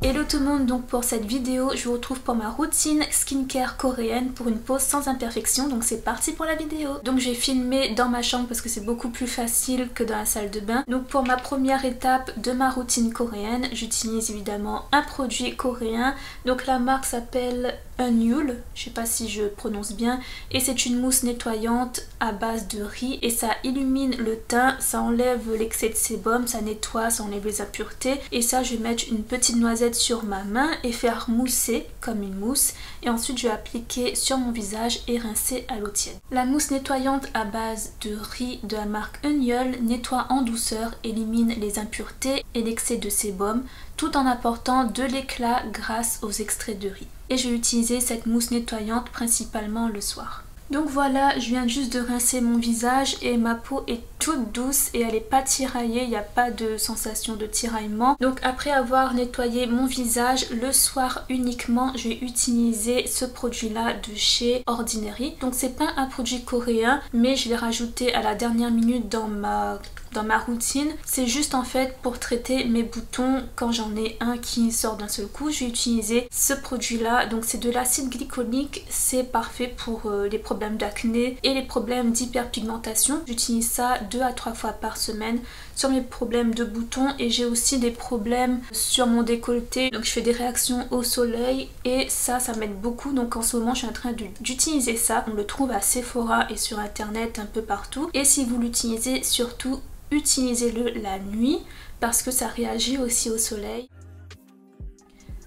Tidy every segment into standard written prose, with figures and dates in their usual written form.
Hello tout le monde, donc pour cette vidéo je vous retrouve pour ma routine skincare coréenne pour une pose sans imperfection, donc c'est parti pour la vidéo. Donc j'ai filmé dans ma chambre parce que c'est beaucoup plus facile que dans la salle de bain. Donc pour ma première étape de ma routine coréenne, j'utilise évidemment un produit coréen, donc la marque s'appelle Eunhyul, je sais pas si je prononce bien, et c'est une mousse nettoyante à base de riz et ça illumine le teint, ça enlève l'excès de sébum, ça nettoie, ça enlève les impuretés. Et ça, je vais mettre une petite noisette sur ma main et faire mousser comme une mousse, et ensuite je vais appliquer sur mon visage et rincer à l'eau tiède. La mousse nettoyante à base de riz de la marque Eunhyul nettoie en douceur, élimine les impuretés et l'excès de sébum tout en apportant de l'éclat grâce aux extraits de riz. Et je vais utiliser cette mousse nettoyante principalement le soir. Donc voilà, je viens juste de rincer mon visage et ma peau est toute douce et elle n'est pas tiraillée, il n'y a pas de sensation de tiraillement. Donc après avoir nettoyé mon visage, le soir uniquement, je vais utiliser ce produit là de chez Ordinary. Donc c'est pas un produit coréen, mais je l'ai rajouté à la dernière minute dans ma routine. C'est juste en fait pour traiter mes boutons quand j'en ai un qui sort d'un seul coup. Je vais utiliser ce produit là, donc c'est de l'acide glycolique, c'est parfait pour les problèmes d'acné et les problèmes d'hyperpigmentation. J'utilise ça 2 à 3 fois par semaine sur mes problèmes de boutons, et j'ai aussi des problèmes sur mon décolleté, donc je fais des réactions au soleil et ça m'aide beaucoup. Donc en ce moment je suis en train d'utiliser ça. On le trouve à Sephora et sur internet un peu partout, et si vous l'utilisez, surtout utilisez-le la nuit parce que ça réagit aussi au soleil.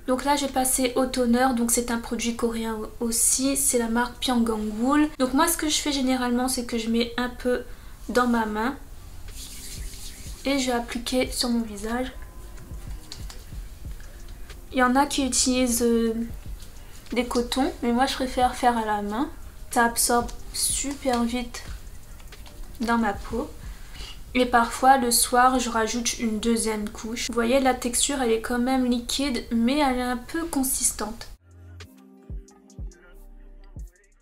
Donc là j'ai passé au toner, donc c'est un produit coréen aussi, c'est la marque Pyongyangwool. Donc moi ce que je fais généralement, c'est que je mets un peu dans ma main et je vais appliquer sur mon visage. Il y en a qui utilisent des cotons, mais moi je préfère faire à la main. Ça absorbe super vite dans ma peau. Et parfois le soir je rajoute une deuxième couche. Vous voyez, la texture elle est quand même liquide, mais elle est un peu consistante.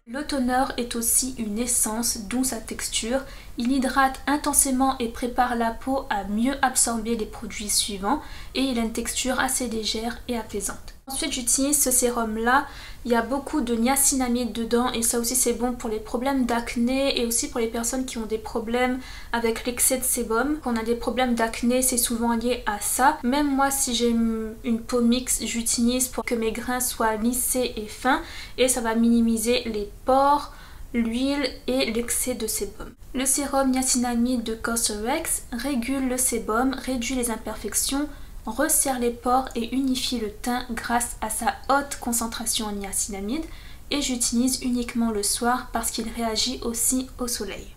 Le toner est aussi une essence, d'où sa texture. Il hydrate intensément et prépare la peau à mieux absorber les produits suivants, et il a une texture assez légère et apaisante. Ensuite j'utilise ce sérum là, il y a beaucoup de niacinamide dedans et ça aussi c'est bon pour les problèmes d'acné et aussi pour les personnes qui ont des problèmes avec l'excès de sébum. Quand on a des problèmes d'acné, c'est souvent lié à ça. Même moi, si j'ai une peau mixte, j'utilise pour que mes grains soient lissés et fins, et ça va minimiser les pores, l'huile et l'excès de sébum. Le sérum niacinamide de Cosrx régule le sébum, réduit les imperfections, resserre les pores et unifie le teint grâce à sa haute concentration en niacinamide, et j'utilise uniquement le soir parce qu'il réagit aussi au soleil.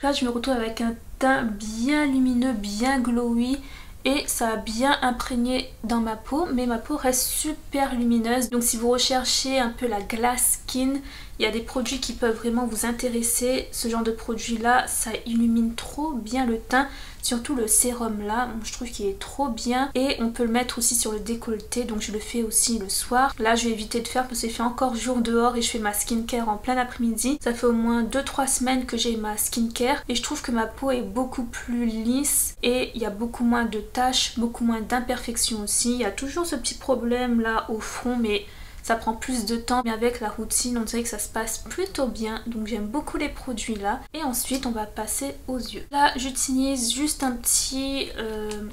Là je me retrouve avec un teint bien lumineux, bien glowy, et ça a bien imprégné dans ma peau, mais ma peau reste super lumineuse. Donc si vous recherchez un peu la glass skin, il y a des produits qui peuvent vraiment vous intéresser. Ce genre de produit là, ça illumine trop bien le teint, surtout le sérum là, je trouve qu'il est trop bien, et on peut le mettre aussi sur le décolleté, donc je le fais aussi le soir. Là je vais éviter de faire parce qu'il fait encore jour dehors et je fais ma skincare en plein après-midi. Ça fait au moins 2-3 semaines que j'ai ma skincare et je trouve que ma peau est beaucoup plus lisse et il y a beaucoup moins de taches, beaucoup moins d'imperfections aussi. Il y a toujours ce petit problème là au front, mais ça prend plus de temps, mais avec la routine on dirait que ça se passe plutôt bien, donc j'aime beaucoup les produits là. Et ensuite on va passer aux yeux. Là j'utilise juste un petit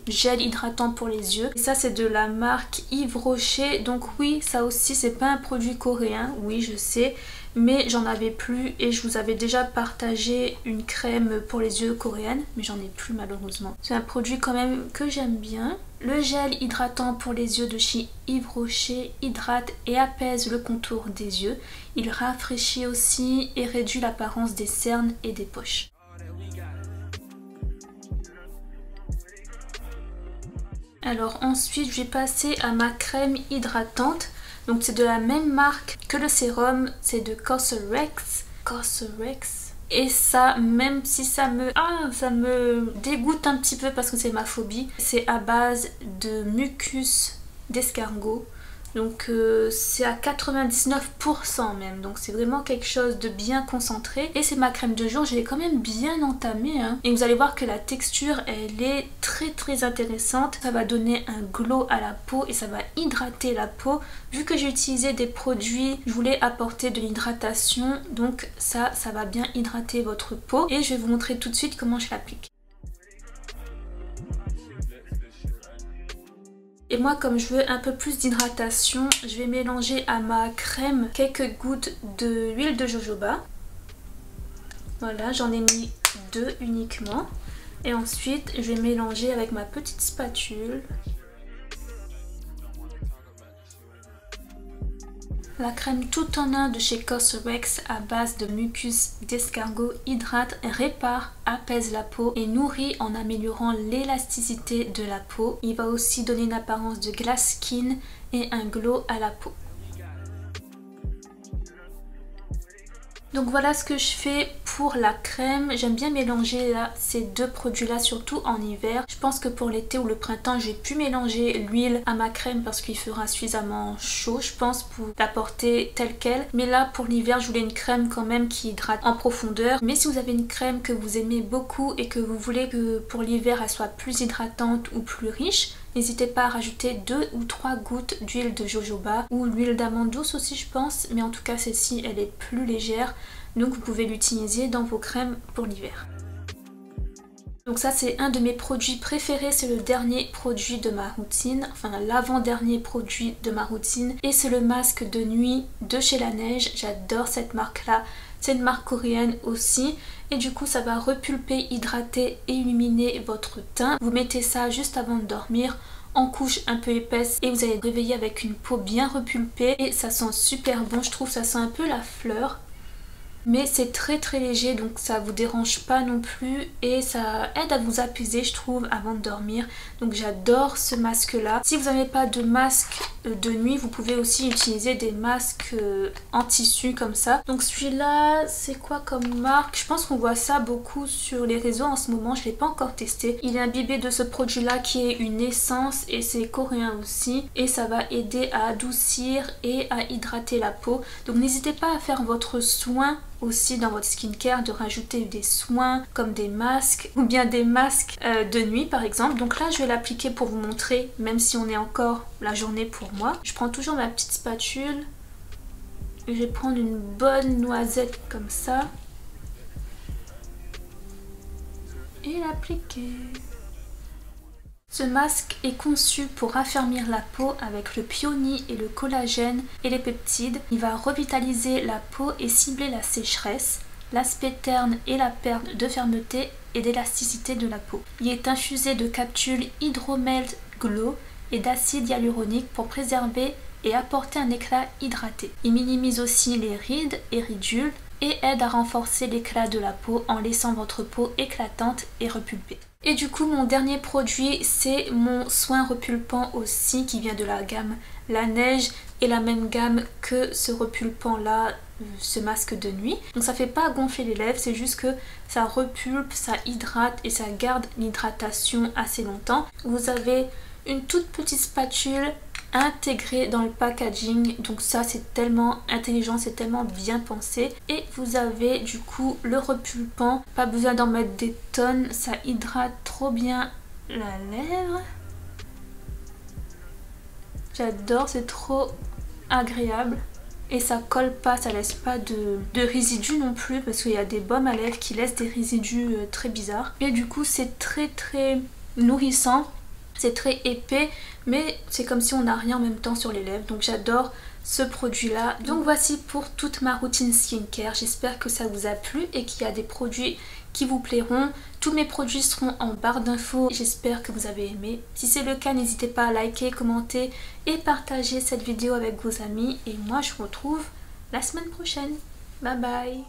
gel hydratant pour les yeux, et ça c'est de la marque Yves Rocher. Donc oui, ça aussi c'est pas un produit coréen, oui je sais, mais j'en avais plus et je vous avais déjà partagé une crème pour les yeux coréenne, mais j'en ai plus malheureusement. C'est un produit quand même que j'aime bien. Le gel hydratant pour les yeux de chez Yves Rocher hydrate et apaise le contour des yeux. Il rafraîchit aussi et réduit l'apparence des cernes et des poches. Alors ensuite je vais passer à ma crème hydratante. Donc c'est de la même marque que le sérum, c'est de Cosrx. Et ça, même si ça me dégoûte un petit peu parce que c'est ma phobie, c'est à base de mucus d'escargot. Donc c'est à 99% même, donc c'est vraiment quelque chose de bien concentré. Et c'est ma crème de jour, je l'ai quand même bien entamée hein. Et vous allez voir que la texture elle est très intéressante. Ça va donner un glow à la peau et ça va hydrater la peau. Vu que j'ai utilisé des produits, je voulais apporter de l'hydratation, donc ça va bien hydrater votre peau. Et je vais vous montrer tout de suite comment je l'applique. Et moi comme je veux un peu plus d'hydratation, je vais mélanger à ma crème quelques gouttes d'huile de jojoba. Voilà, j'en ai mis 2 uniquement. Et ensuite je vais mélanger avec ma petite spatule. La crème tout en un de chez Cosrx à base de mucus d'escargot hydrate, répare, apaise la peau et nourrit en améliorant l'élasticité de la peau. Il va aussi donner une apparence de glass skin et un glow à la peau. Donc voilà ce que je fais pour la crème. J'aime bien mélanger là, ces deux produits là, surtout en hiver. Je pense que pour l'été ou le printemps j'ai pu mélanger l'huile à ma crème parce qu'il fera suffisamment chaud je pense pour l'apporter telle quelle. Mais là pour l'hiver je voulais une crème quand même qui hydrate en profondeur. Mais si vous avez une crème que vous aimez beaucoup et que vous voulez que pour l'hiver elle soit plus hydratante ou plus riche, n'hésitez pas à rajouter 2 ou 3 gouttes d'huile de jojoba ou l'huile d'amande douce aussi je pense, mais en tout cas celle-ci elle est plus légère, donc vous pouvez l'utiliser dans vos crèmes pour l'hiver. Donc ça c'est un de mes produits préférés, c'est le dernier produit de ma routine, enfin l'avant-dernier produit de ma routine, et c'est le masque de nuit de chez Laneige. J'adore cette marque là, c'est une marque coréenne aussi. Et du coup ça va repulper, hydrater et illuminer votre teint. Vous mettez ça juste avant de dormir en couche un peu épaisse et vous allez réveiller avec une peau bien repulpée et ça sent super bon, je trouve ça sent un peu la fleur. Mais c'est très léger donc ça vous dérange pas non plus et ça aide à vous apaiser je trouve avant de dormir. Donc j'adore ce masque là. Si vous n'avez pas de masque de nuit vous pouvez aussi utiliser des masques en tissu comme ça. Donc celui-là c'est quoi comme marque? Je pense qu'on voit ça beaucoup sur les réseaux en ce moment, je l'ai pas encore testé. Il est imbibé de ce produit là qui est une essence et c'est coréen aussi et ça va aider à adoucir et à hydrater la peau. Donc n'hésitez pas à faire votre soin aussi dans votre skincare, de rajouter des soins comme des masques ou bien des masques de nuit par exemple. Donc là je vais l'appliquer pour vous montrer même si on est encore la journée pour moi. Je prends toujours ma petite spatule et je vais prendre une bonne noisette comme ça et l'appliquer. Ce masque est conçu pour raffermir la peau avec le peony et le collagène et les peptides. Il va revitaliser la peau et cibler la sécheresse, l'aspect terne et la perte de fermeté et d'élasticité de la peau. Il est infusé de capsules Hydromelt Glow et d'acide hyaluronique pour préserver et apporter un éclat hydraté. Il minimise aussi les rides et ridules et aide à renforcer l'éclat de la peau en laissant votre peau éclatante et repulpée. Et du coup mon dernier produit c'est mon soin repulpant aussi qui vient de la gamme Laneige et la même gamme que ce repulpant là, ce masque de nuit. Donc ça fait pas gonfler les lèvres, c'est juste que ça repulpe, ça hydrate et ça garde l'hydratation assez longtemps. Vous avez une toute petite spatule intégré dans le packaging, donc ça c'est tellement intelligent, c'est tellement bien pensé. Et vous avez du coup le repulpant, pas besoin d'en mettre des tonnes, ça hydrate trop bien la lèvre. J'adore, c'est trop agréable et ça colle pas, ça laisse pas de résidus non plus parce qu'il y a des baumes à lèvres qui laissent des résidus très bizarres. Et du coup c'est très nourrissant. C'est très épais mais c'est comme si on n'a rien en même temps sur les lèvres, donc j'adore ce produit là. Donc voici pour toute ma routine skincare, j'espère que ça vous a plu et qu'il y a des produits qui vous plairont. Tous mes produits seront en barre d'infos, j'espère que vous avez aimé. Si c'est le cas n'hésitez pas à liker, commenter et partager cette vidéo avec vos amis et moi je vous retrouve la semaine prochaine. Bye bye.